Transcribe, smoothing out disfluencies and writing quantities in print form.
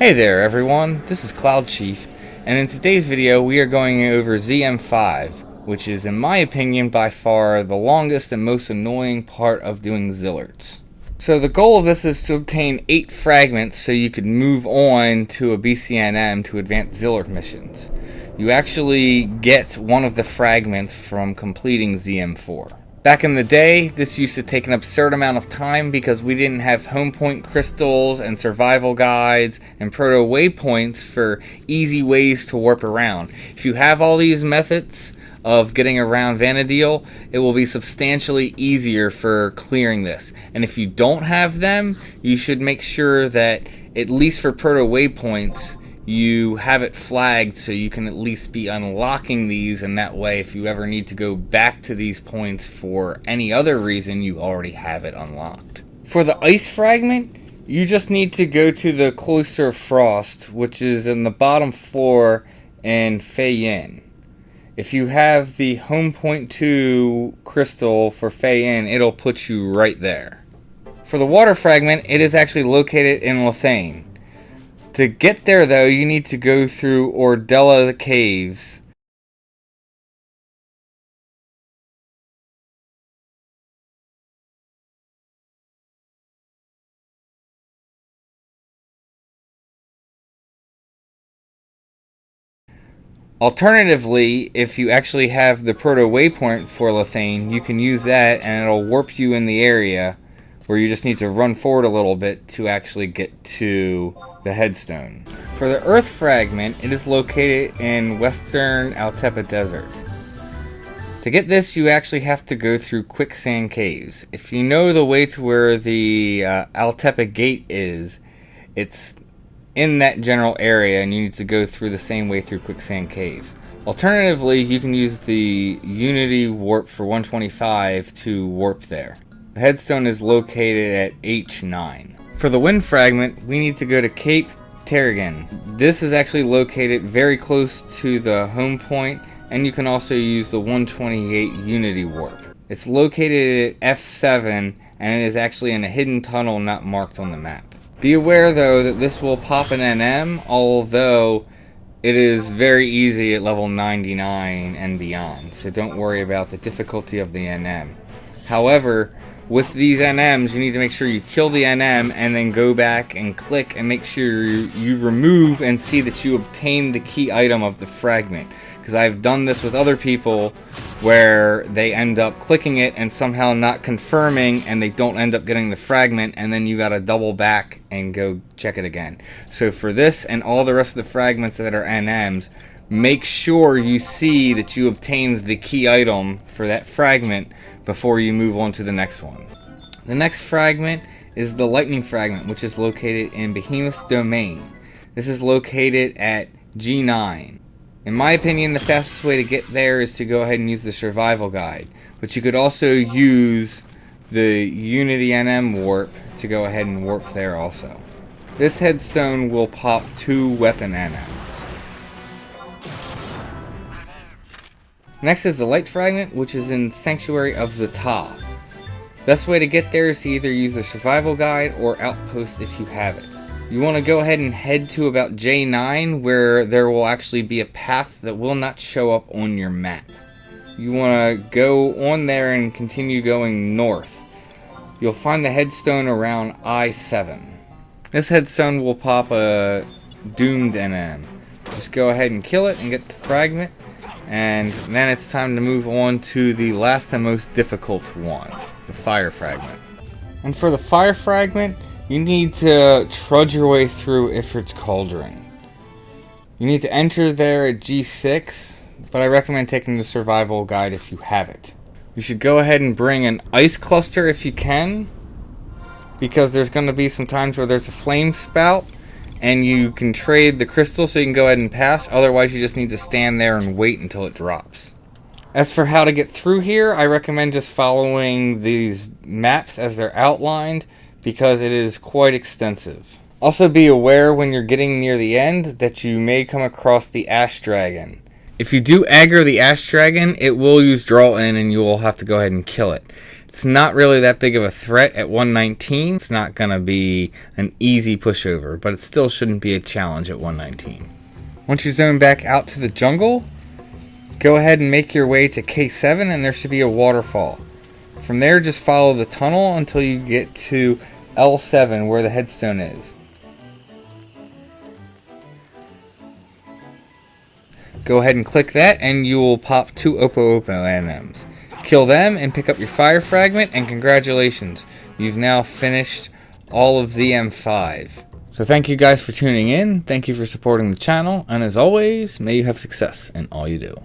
Hey there everyone, this is Cloud Chief, and in today's video we are going over ZM5, which is in my opinion by far the longest and most annoying part of doing Zillarts. So the goal of this is to obtain 8 fragments so you could move on to a BCNM to advance Zillart missions. You actually get one of the fragments from completing ZM4. Back in the day, this used to take an absurd amount of time because we didn't have home point crystals and survival guides and proto waypoints for easy ways to warp around. If you have all these methods of getting around Vana'diel, it will be substantially easier for clearing this. And if you don't have them, you should make sure that, at least for proto waypoints, you have it flagged so you can at least be unlocking these, and that way if you ever need to go back to these points for any other reason, you already have it unlocked. For the ice fragment, you just need to go to the Cloister of Frost, which is in the bottom floor in Fei Yin. If you have the home point 2 crystal for Fei Yin, it'll put you right there. For the water fragment, it is actually located in Lothane. To get there, though, you need to go through Ordella Caves. Alternatively, if you actually have the proto waypoint for Lothane, you can use that and it'll warp you in the area where you just need to run forward a little bit to actually get to the headstone. For the earth fragment, it is located in western Altepa Desert. To get this, you actually have to go through quicksand caves. If you know the way to where the Altepa gate is, it's in that general area and you need to go through the same way through quicksand caves. Alternatively, you can use the Unity warp for 125 to warp there. The headstone is located at H9. For the wind fragment, we need to go to Cape Terrigan. This is actually located very close to the home point, and you can also use the 128 Unity warp. It's located at F7, and it is actually in a hidden tunnel not marked on the map. Be aware though that this will pop an NM, although it is very easy at level 99 and beyond, so don't worry about the difficulty of the NM. However, with these NMs, you need to make sure you kill the NM and then go back and click and make sure you remove and see that you obtain the key item of the fragment. Because I've done this with other people where they end up clicking it and somehow not confirming and they don't end up getting the fragment, and then you gotta double back and go check it again. So for this and all the rest of the fragments that are NMs, make sure you see that you obtained the key item for that fragment before you move on to the next one. The next fragment is the lightning fragment, which is located in Behemoth's domain. This is located at G9. In my opinion, the fastest way to get there is to go ahead and use the survival guide, but you could also use the Unity NM warp to go ahead and warp there also. This headstone will pop 2 weapon NMs. Next is the light fragment, which is in Sanctuary of Zata. Best way to get there is to either use the survival guide or outpost if you have it. You want to go ahead and head to about J9, where there will actually be a path that will not show up on your map. You want to go on there and continue going north. You'll find the headstone around I7. This headstone will pop a doomed NM. Just go ahead and kill it and get the fragment. And then it's time to move on to the last and most difficult one, the fire fragment. And for the fire fragment, you need to trudge your way through Ifrit's Cauldron. You need to enter there at G6, but I recommend taking the survival guide if you have it. You should go ahead and bring an ice cluster if you can, because there's going to be some times where there's a flame spout, and you can trade the crystal so you can go ahead and pass. Otherwise, you just need to stand there and wait until it drops. As for how to get through here, I recommend just following these maps as they're outlined, because it is quite extensive. Also be aware when you're getting near the end that you may come across the Ash Dragon. If you do aggro the Ash Dragon, it will use Draw In and you will have to go ahead and kill it. It's not really that big of a threat at 119. It's not going to be an easy pushover, but it still shouldn't be a challenge at 119. Once you zone back out to the jungle, go ahead and make your way to K7 and there should be a waterfall. From there, just follow the tunnel until you get to L7 where the headstone is. Go ahead and click that and you will pop 2 Opo NMs. Kill them and pick up your fire fragment, and congratulations, you've now finished all of ZM5. So thank you guys for tuning in, thank you for supporting the channel, and as always, may you have success in all you do.